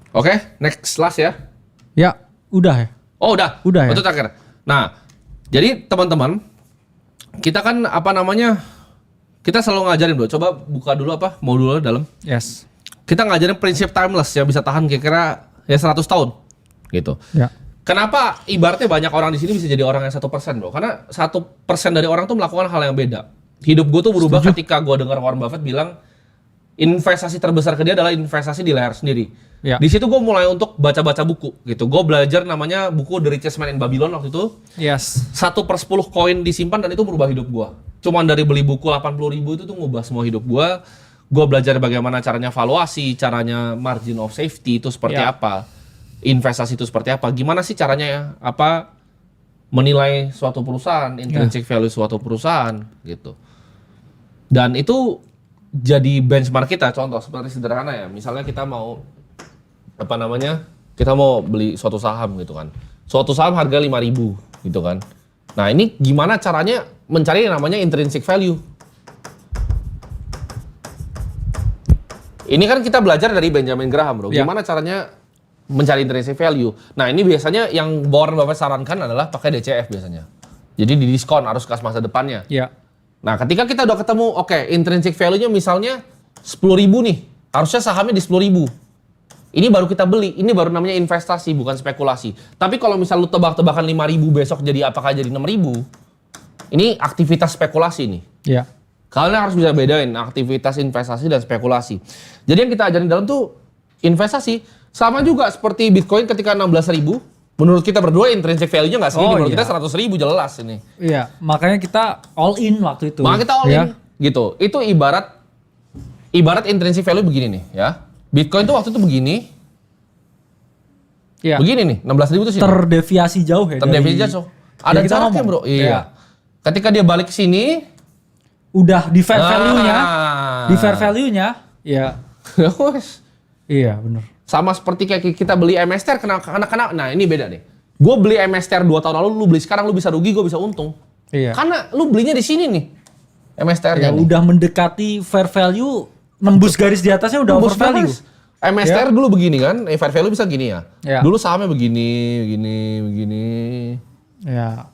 Oke, next last ya. Ya, udah ya. Oh udah. Udah ya. Itu terakhir. Nah, jadi teman-teman, kita kan kita selalu ngajarin bro. Coba buka dulu modulnya dalam. Yes. Kita ngajarin prinsip timeless yang bisa tahan kira-kira ya 100 tahun. Gitu. Ya. Kenapa ibaratnya banyak orang di sini bisa jadi orang yang 1% bro? Karena 1% dari orang tuh melakukan hal yang beda. Hidup gue tuh berubah ketika gue dengar Warren Buffett bilang investasi terbesar ke dia adalah investasi di layar sendiri. Ya. Di situ gue mulai untuk baca-baca buku gitu. Gue belajar namanya buku The Richest Man in Babylon waktu itu. Yes. 1/10 koin disimpan dan itu merubah hidup gue. Cuman dari beli buku 80.000 itu tuh ngubah semua hidup gue. Gue belajar bagaimana caranya valuasi, caranya margin of safety itu seperti apa. Investasi itu seperti apa. Gimana sih caranya ya? Menilai suatu perusahaan, intrinsic value suatu perusahaan gitu. Dan itu jadi benchmark kita. Contoh seperti sederhana ya. Misalnya kita mau kita mau beli suatu saham gitu kan. Suatu saham harga 5.000 gitu kan. Nah ini gimana caranya mencari yang namanya intrinsic value. Ini kan kita belajar dari Benjamin Graham bro. Gimana caranya mencari intrinsic value. Nah ini biasanya yang Warren Buffett sarankan adalah pakai DCF biasanya. Jadi di diskon arus kas masa depannya. Ya. Nah ketika kita udah ketemu, intrinsic value-nya misalnya 10.000 nih. Harusnya sahamnya di 10.000. Ini baru kita beli, ini baru namanya investasi, bukan spekulasi. Tapi kalau misal lu tebak-tebakan 5.000 besok jadi apakah jadi 6.000, ini aktivitas spekulasi nih. Ya. Kalian harus bisa bedain aktivitas investasi dan spekulasi. Jadi yang kita ajarin dalam tuh investasi, sama juga seperti Bitcoin ketika 16.000, menurut kita berdua intrinsic value-nya nggak segini, menurut kita 100.000 jelas ini. Iya, makanya kita all in waktu itu. Makanya kita all in, gitu. Itu ibarat intrinsic value begini nih ya. Bitcoin tuh waktu itu begini. Iya. Begini nih, 16.000 tuh sini. Terdeviasi jauh ya. Terdeviasi jauh. Ada jaraknya bro. Iya. Ketika dia balik ke sini. Udah di fair value-nya. Di fair value-nya. Iya. Iya bener. Sama seperti kayak kita beli MSTR. Nah ini beda nih. Gue beli MSTR 2 tahun lalu, lu beli sekarang lu bisa rugi, gue bisa untung. Iya. Karena lu belinya di sini nih. MSTR-nya nih. Udah mendekati fair value. Nembus garis di atasnya udah over value. MSTR dulu begini kan, fair value bisa gini ya. Dulu sahamnya begini. Ya.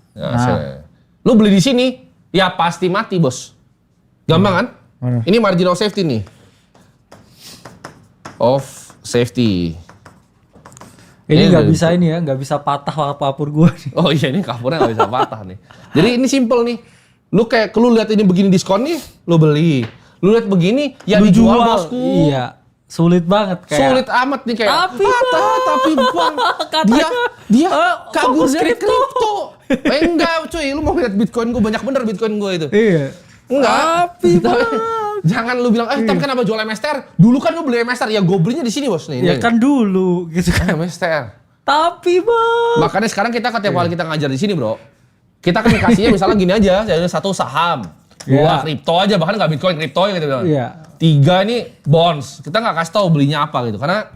Lu beli di sini, ya pasti mati bos. Gampang kan? Ini margin of safety nih. Of safety. Ini nggak bisa nggak bisa patah kapur gua. Oh iya ini kapurnya nggak bisa patah nih. Jadi ini simple nih. Lu lihat ini begini diskon nih, lu beli. Lu lihat begini, ya lu dijual bosku. Iya, sulit banget kayak. Sulit amat nih kayak. Tapi bang, dia kabur dari kripto. Enggak cuy, lu mau lihat Bitcoin gue banyak bener Bitcoin gue itu. Iya. Enggak. Jangan lu bilang, tapi kenapa jual MSTR? Dulu kan lu beli MSTR, ya gue belinya di sini bos nih. Ya kan dulu gitu kan. MSTR. Tapi bang. Makanya sekarang kita tiap kali kita ngajar di sini bro, kita kan kasihnya misalnya gini aja, jadi satu saham. 2 kripto aja, bahkan nggak Bitcoin, kripto gitu. Iya. 3 ini bonds. Kita nggak kasih tahu belinya apa gitu, karena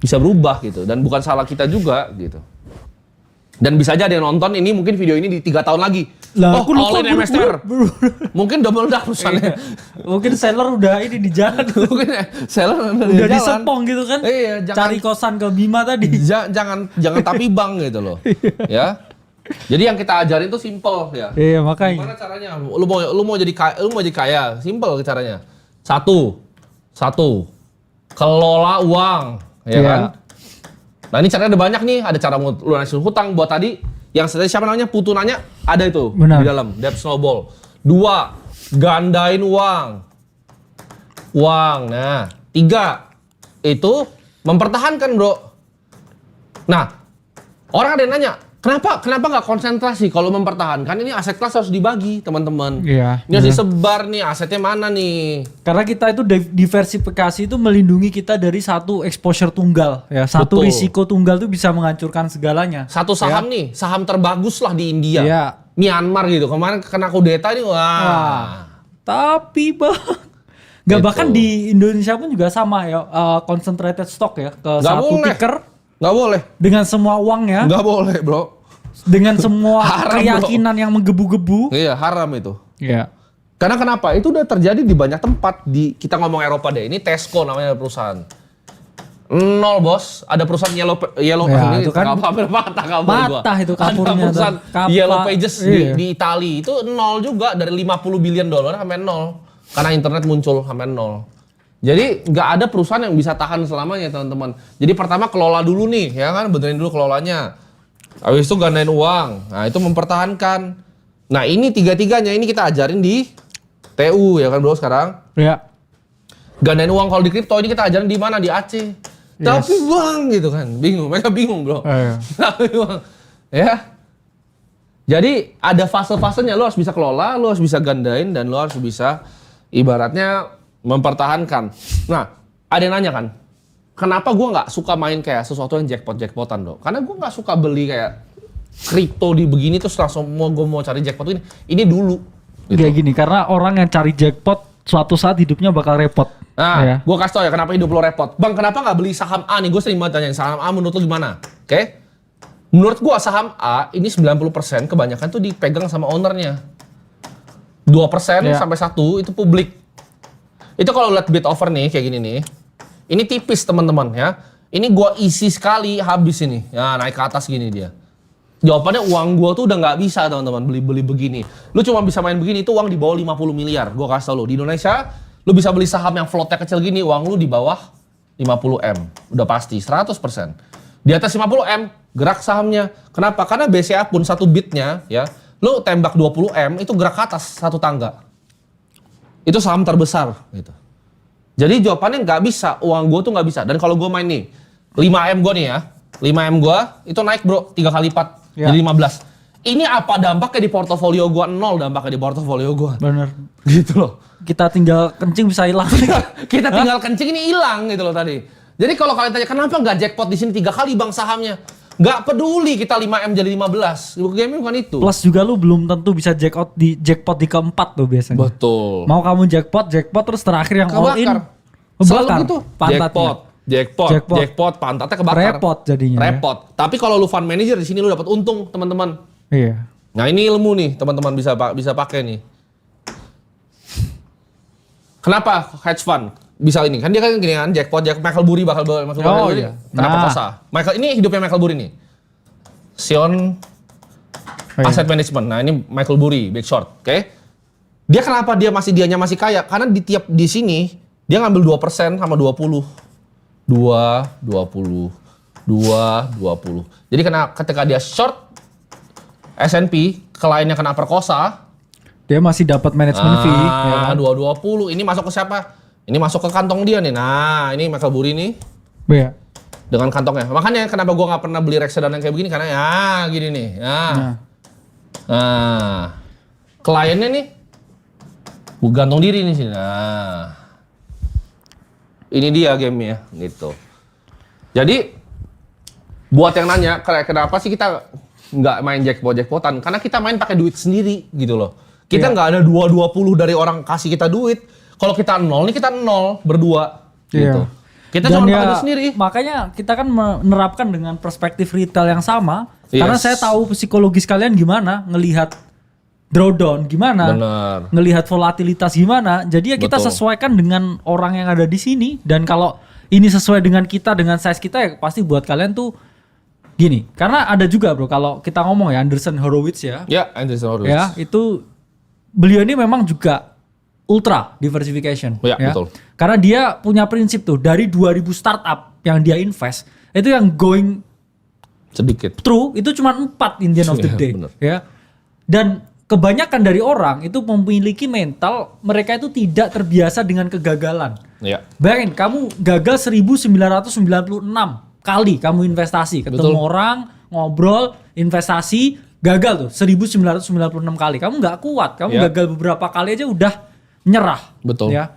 bisa berubah gitu dan bukan salah kita juga gitu. Dan bisa aja ada yang nonton ini mungkin video ini di 3 tahun lagi. Lah, all in MSTR. Mungkin double dah perusahaannya. Mungkin seller udah ini di jalan. Mungkin seller udah di Sepong gitu kan. Iya, cari kosan ke Bima tadi. Jangan tapi bang gitu loh. Ya. Jadi yang kita ajarin tuh simple ya. Iya makanya. Gimana caranya? Lu mau jadi kaya, simple caranya. Satu, kelola uang, ya kan? Nah ini caranya ada banyak nih. Ada cara lunasin hutang buat tadi. Yang siapa namanya? Putu nanya ada itu. Benar. Di dalam debt snowball. 2, gandain uang. Nah 3 itu mempertahankan bro. Nah orang ada yang nanya. Kenapa nggak konsentrasi kalau mempertahankan? Ini aset kelas harus dibagi teman-teman. Iya. Ini harus disebar nih, asetnya mana nih? Karena kita itu diversifikasi itu melindungi kita dari satu exposure tunggal, ya. Satu risiko tunggal itu bisa menghancurkan segalanya. Satu saham nih, saham terbagus lah di India. Iya. Myanmar gitu. Kemarin kena kudeta nih, wah. Tapi bang, nggak bahkan di Indonesia pun juga sama ya, concentrated stock ya ke satu ticker. Nggak boleh. Dengan semua uangnya. Nggak boleh bro. Dengan semua haram, keyakinan bro. Yang menggebu-gebu. Iya haram itu. Iya. Karena kenapa? Itu udah terjadi di banyak tempat. Kita ngomong Eropa deh. Ini Tesco namanya perusahaan. Nol bos, ada perusahaan Yellow Ya, ini itu kan hampir patah kabel gua. patah itu kapurnya Ada perusahaan tuh. Kapal. Yellow Pages Iya. di Italia itu nol juga, dari 50 billion dolar sampai nol. Karena internet muncul sampai nol. Jadi nggak ada perusahaan yang bisa tahan selamanya teman-teman. Jadi pertama kelola dulu nih, ya kan, benerin dulu kelolanya. Habis itu gandain uang, nah itu mempertahankan. Nah ini tiga-tiganya ini kita ajarin di TU ya kan bro sekarang. Ya. Gandain uang kalau di kripto ini kita ajarin di mana? Di Aceh. Tapi bang gitu kan, bingung. Mereka bingung bro. Iya. Tapi bang, ya. Jadi ada fase-fasenya, lo harus bisa kelola, lo harus bisa gandain, dan lo harus bisa ibaratnya mempertahankan. Nah, ada yang nanya kan, kenapa gue nggak suka main kayak sesuatu yang jackpot-jackpotan dong? Karena gue nggak suka beli kayak kripto di begini terus langsung gue mau cari jackpot ini dulu. Gitu. Kayak gini, karena orang yang cari jackpot suatu saat hidupnya bakal repot. Nah, ya. gue kasih tau ya kenapa hidup lo repot. Bang, kenapa nggak beli saham A nih? Gue sering banget tanyain saham A menurut lo gimana? Oke? Menurut gue saham A ini 90% kebanyakan tuh dipegang sama ownernya. 2% sampai 1 itu publik. Itu kalau lihat bid offer nih kayak gini nih. Ini tipis teman-teman ya. Ini gue isi sekali habis ini. Ya naik ke atas gini dia. Jawabannya uang gue tuh udah nggak bisa teman-teman beli-beli begini. Lu cuma bisa main begini itu uang di bawah 50 miliar. Gue kasih tau lu di Indonesia. Lu bisa beli saham yang floatnya kecil gini, uang lu di bawah 50M. Udah pasti, 100%. Di atas 50M, gerak sahamnya. Kenapa? Karena BCA pun satu bitnya, ya, lu tembak 20M, itu gerak ke atas satu tangga. Itu saham terbesar. Gitu. Jadi jawabannya nggak bisa, uang gue tuh nggak bisa. Dan kalau gue main nih, 5M gue nih ya, 5M gue, itu naik bro, 3 kali lipat, jadi 15. Ini apa dampaknya di portofolio gue? 0 dampaknya di portofolio gue. Bener. Gitu loh. Kita tinggal kencing bisa hilang. Kita tinggal kencing ini hilang gitu loh tadi. Jadi kalau kalian tanya kenapa nggak jackpot di sini 3 kali bang sahamnya? Nggak peduli kita 5M jadi 15. Gaming bukan itu. Plus juga lu belum tentu bisa jackpot di keempat tuh biasanya. Betul. Mau kamu jackpot terus terakhir yang all in. Selalu gitu. Pantatnya. Jackpot, pantatnya kebakar. Repot jadinya. Repot. Tapi kalau lu fund manager di sini lu dapat untung teman-teman. Iya. Nah ini ilmu nih teman-teman bisa pakai nih. Kenapa hedge fund bisa ini? Kan dia kan gini kan jackpot Michael Burry bakal masuk iya. Kenapa kosa? Michael ini hidupnya Michael Burry nih. Sion Asset Management. Nah ini Michael Burry, Big Short, oke? Dia kenapa dianya masih kaya? Karena di sini dia ngambil 2% sama 20. 20. Jadi ketika dia short S&P, kliennya kena perkosa, dia masih dapat management fee. Ya kan? 220. Ini masuk ke siapa? Ini masuk ke kantong dia nih. Nah, ini Michael Burry nih. Iya. Dengan kantongnya. Makanya kenapa gua nggak pernah beli reksadana yang kayak begini karena ya gini nih. Nah. Kliennya nih gantung diri nih sini. Nah. Ini dia gamenya gitu. Jadi buat yang nanya kenapa sih kita nggak main jackpotan? Karena kita main pakai duit sendiri gitu loh. Kita nggak ada 220 dari orang kasih kita duit. Kalau kita 0 nih kita 0 berdua gitu. Kita cuma pakai duit sendiri. Makanya kita kan menerapkan dengan perspektif retail yang sama. Yes. Karena saya tahu psikologis kalian gimana ngelihat drawdown gimana, Bener. ngelihat volatilitas gimana. Jadi ya kita Betul. sesuaikan dengan orang yang ada di sini. Dan kalau ini sesuai dengan kita, dengan size kita ya pasti buat kalian tuh gini. Karena ada juga bro, kalau kita ngomong ya Andreessen Horowitz ya. Ya, Andreessen Horowitz. Ya, itu beliau ini memang juga ultra diversification. Ya, betul. Karena dia punya prinsip tuh, dari 2000 startup yang dia invest, itu yang going Sedikit. true itu cuma 4 in the end of the Iya, day. bener. Ya. Dan kebanyakan dari orang itu memiliki mental mereka itu tidak terbiasa dengan kegagalan. Ya. Bayangin kamu gagal 1996 kali kamu investasi, ketemu Betul. orang, ngobrol, investasi, gagal tuh 1996 kali. Kamu nggak kuat, kamu Ya. gagal beberapa kali aja udah nyerah. Betul. Ya.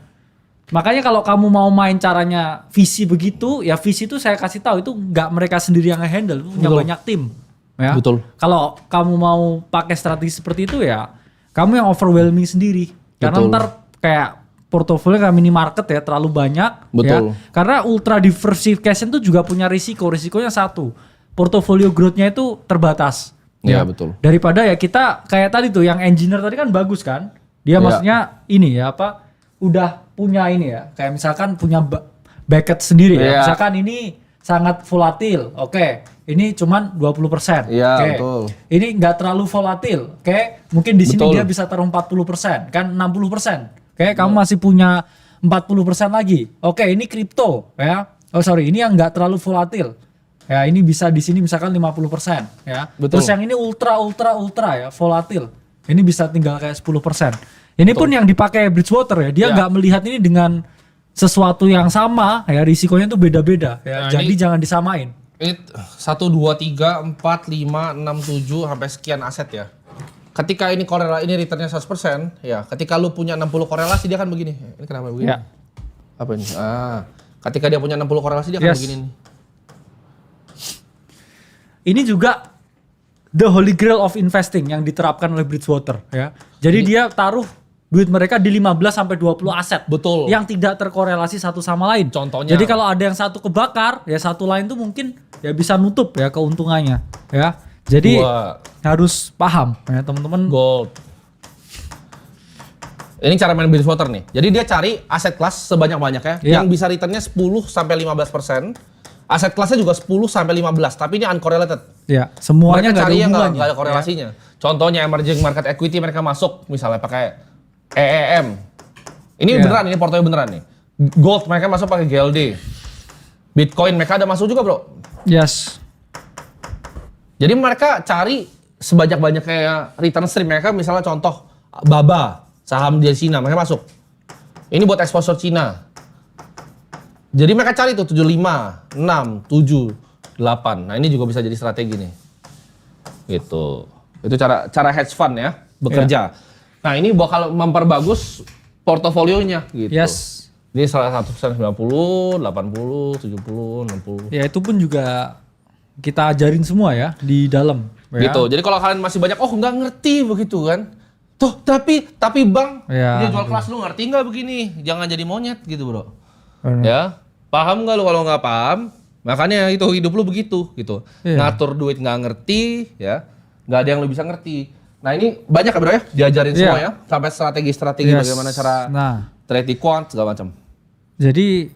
Makanya kalau kamu mau main caranya visi begitu, ya visi itu saya kasih tahu itu nggak mereka sendiri yang nge-handle, punya Betul. banyak tim. Ya. Betul. Kalau kamu mau pakai strategi seperti itu ya, kamu yang overwhelming sendiri. Karena Betul. ntar kayak portofolio kayak mini market ya terlalu banyak. Betul. Ya. Karena ultra diversification itu juga punya risiko. Risikonya satu, portofolio growth-nya itu terbatas. Ya, betul. Daripada ya kita kayak tadi tuh yang engineer tadi kan bagus kan. Dia Ya. maksudnya ini ya apa? Udah punya ini ya. Kayak misalkan punya Beckett sendiri ya. Iya. Misalkan ini sangat volatil, oke. Ini cuman 20%. Iya, oke. betul. Ini nggak terlalu volatil, oke. Mungkin di sini Betul. dia bisa taruh 40%, kan 60%. Oke, kamu masih punya 40% lagi. Oke, ini kripto ya. Oh sorry, ini yang nggak terlalu volatil. Ya, ini bisa di sini misalkan 50% ya. Betul. Terus yang ini ultra ya, volatil. Ini bisa tinggal kayak 10%. Ini pun yang dipakai Bridgewater ya, dia Ya. nggak melihat ini dengan sesuatu yang sama ya, risikonya tuh beda-beda ya. Nah, Jadi ini- jangan disamain. Ini 1, 2, 3, 4, 5, 6, 7 sampai sekian aset ya. Ketika ini ini returnnya 100%, ya. Ketika lu punya 60 korelasi dia akan begini. Ini kenapa begini? Ya. Apa ini? Ketika dia punya 60 korelasi dia akan Yes. begini nih. Ini juga the holy grail of investing yang diterapkan oleh Bridgewater ya. Jadi dia taruh duit mereka di 15 sampai 20 aset. Betul. Yang tidak terkorelasi satu sama lain. Contohnya. Jadi kalau ada yang satu kebakar, ya satu lain tuh mungkin ya bisa nutup ya keuntungannya ya. Jadi Dua. harus paham ya teman-teman. Gold. Ini cara main Bridgewater nih. Jadi dia cari aset kelas sebanyak-banyaknya Iya. yang bisa returnnya 10 sampai 15%. Aset kelasnya juga 10 sampai 15, tapi ini uncorrelated. Ya, semuanya Mereka nggak ada cari yang hubungannya. nggak ada korelasinya. Contohnya emerging market equity mereka masuk misalnya pakai EEM. Ini Iya. beneran, ini portofolio beneran nih. Gold mereka masuk pakai GLD. Bitcoin mereka ada masuk juga, Bro. Yes. Jadi mereka cari sebanyak-banyak kayak return stream mereka, misalnya contoh BABA, saham di Cina mereka masuk. Ini buat exposure Cina. Jadi mereka cari tuh 75, 6, 7, 8. Nah, ini juga bisa jadi strategi nih. Gitu. Itu cara hedge fund ya, bekerja. Nah, ini bakal memperbagus portofolionya gitu. Yes. Ini salah satu 90, 80, 70, 60. Ya itu pun juga kita ajarin semua ya di dalam. Ya. Gitu. Jadi kalau kalian masih banyak, oh nggak ngerti begitu kan. Tuh, tapi bang, Ya. dia jual kelas lu ngerti nggak begini? Jangan jadi monyet gitu, Bro. Benar. Ya, paham nggak lu? Kalau nggak paham, makanya itu hidup lu begitu gitu. Iya. Ngatur duit nggak ngerti, ya, nggak ada yang lu bisa ngerti. Nah ini banyak ya, Bro ya, diajarin semua Iya. ya, sampai strategi-strategi Yes. bagaimana cara trade di quant segala macam. Jadi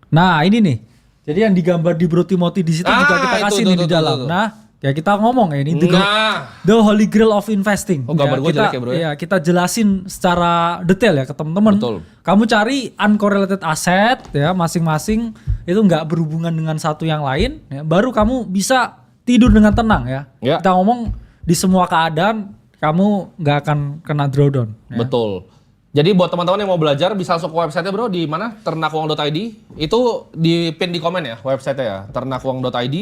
nah ini nih. Jadi yang digambar di Bro Timothy di situ juga kita itu, kasih tuh, nih tuh, di dalam. tuh. Nah, ya kita ngomong ya ini Nah, the holy grail of investing. Oh, gambar ya, gua kita, jelek ya, Bro, ya? kita jelasin secara detail ya ke teman-teman. Betul. Kamu cari uncorrelated asset ya masing-masing itu nggak berhubungan dengan satu yang lain ya, baru kamu bisa tidur dengan tenang ya. Ya. Kita ngomong di semua keadaan kamu nggak akan kena drawdown. Ya. betul. Jadi buat teman-teman yang mau belajar bisa langsung ke website-nya, Bro, di mana? ternakuang.id. Itu di pin di komen ya, website-nya ya, ternakuang.id.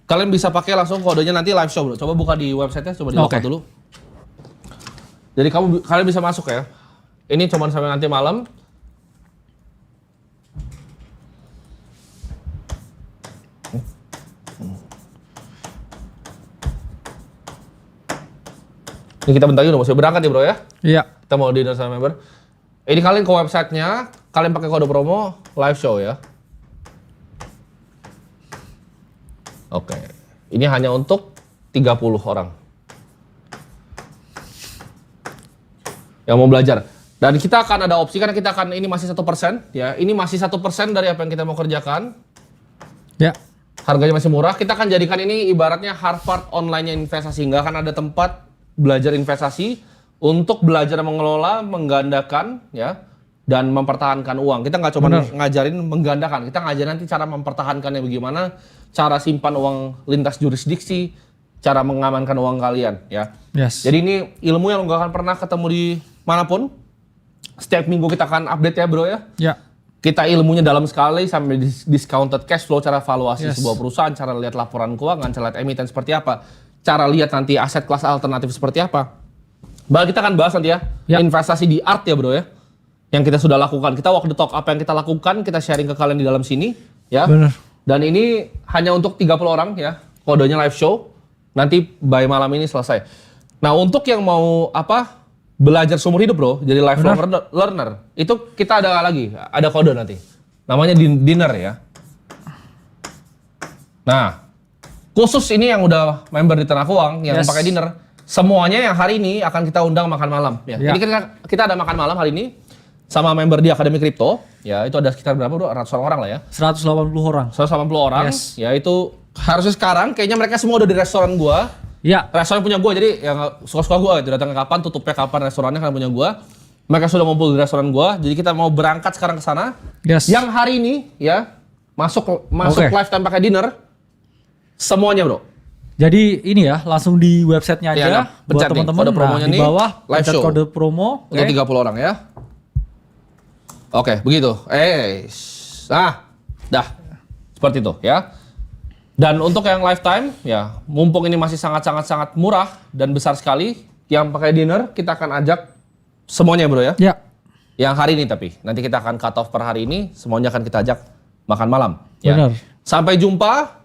Kalian bisa pakai langsung kodenya nanti live show, Bro. Coba buka di website-nya, coba di login Oke. dulu. Jadi kalian bisa masuk ya. Ini cuma sampai nanti malam. Ini kita bentar lagi udah mau berangkat ya, Bro ya. Iya. Kita mau dinner sama member. Ini kalian ke websitenya, kalian pakai kode promo live show ya. Oke. Ini hanya untuk 30 orang yang mau belajar. Dan kita akan ada opsi karena kita akan ini masih 1% ya. Ini masih 1% dari apa yang kita mau kerjakan. Ya. Harganya masih murah. Kita akan jadikan ini ibaratnya Harvard online-nya investasi. Nggak akan ada tempat belajar investasi untuk belajar mengelola, menggandakan ya dan mempertahankan uang. Kita nggak cuma ngajarin menggandakan, kita ngajarin nanti cara mempertahankannya bagaimana, cara simpan uang lintas jurisdiksi, cara mengamankan uang kalian ya. Yes. Jadi ini ilmu yang lo nggak akan pernah ketemu di manapun. Setiap minggu kita akan update ya, Bro ya. Ya. Kita ilmunya dalam sekali sampai discounted cash flow, cara valuasi Yes. sebuah perusahaan, cara lihat laporan keuangan, cara lihat emiten seperti apa, cara lihat nanti aset kelas alternatif seperti apa. Bahkan kita akan bahas nanti ya, Ya. investasi di art ya, Bro ya. Yang kita sudah lakukan. Kita walk the talk, apa yang kita lakukan, kita sharing ke kalian di dalam sini ya. Bener. Dan ini hanya untuk 30 orang ya. Kodenya live show. Nanti by malam ini selesai. Nah, untuk yang mau belajar seumur hidup, Bro, jadi lifelong learner, itu kita ada lagi, ada kode nanti. Namanya dinner ya. Nah, khusus ini yang udah member di Tanah Uang yang Yes. pakai dinner, semuanya yang hari ini akan kita undang makan malam ya. Ya. Jadi kita ada makan malam hari ini. sama member di Akademi Kripto, ya itu ada sekitar berapa bro? Ratusan orang lah ya. 180 orang. 180 orang, Yes. ya itu harusnya sekarang kayaknya mereka semua udah di restoran gua. Ya, Restoran punya gua, jadi yang suka-suka gua itu datangnya kapan, tutupnya kapan restorannya kan punya gua. Mereka sudah ngumpul di restoran gua, jadi kita mau berangkat sekarang ke sana. yes. Yang hari ini ya masuk Oke. lifetime pakai dinner semuanya bro. Jadi ini ya, langsung di websitenya aja Iya, nah, buat pencet nih, teman-teman. kode promonya Nah, di nih, bawah live pencet show. kode promo. Untuk Oke. 30 orang ya. Oke, begitu. Dah. Seperti itu ya. Dan untuk yang lifetime, ya mumpung ini masih sangat murah dan besar sekali, yang pakai dinner kita akan ajak semuanya bro ya. Ya, Yang hari ini tapi, nanti kita akan cut off per hari ini, semuanya akan kita ajak makan malam. Ya. Benar. Sampai jumpa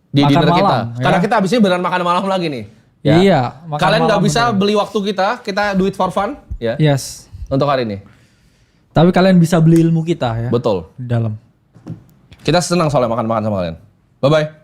di Makan dinner kita. malam, ya. Karena kita habis ini beneran makan malam lagi nih. Ya. Iya, makan Kalian nggak malam bisa beneran. beli waktu kita do it for fun ya. yes. Untuk hari ini. Tapi kalian bisa beli ilmu kita ya. Betul. Di dalam. Kita senang soalnya makan-makan sama kalian. Bye-bye.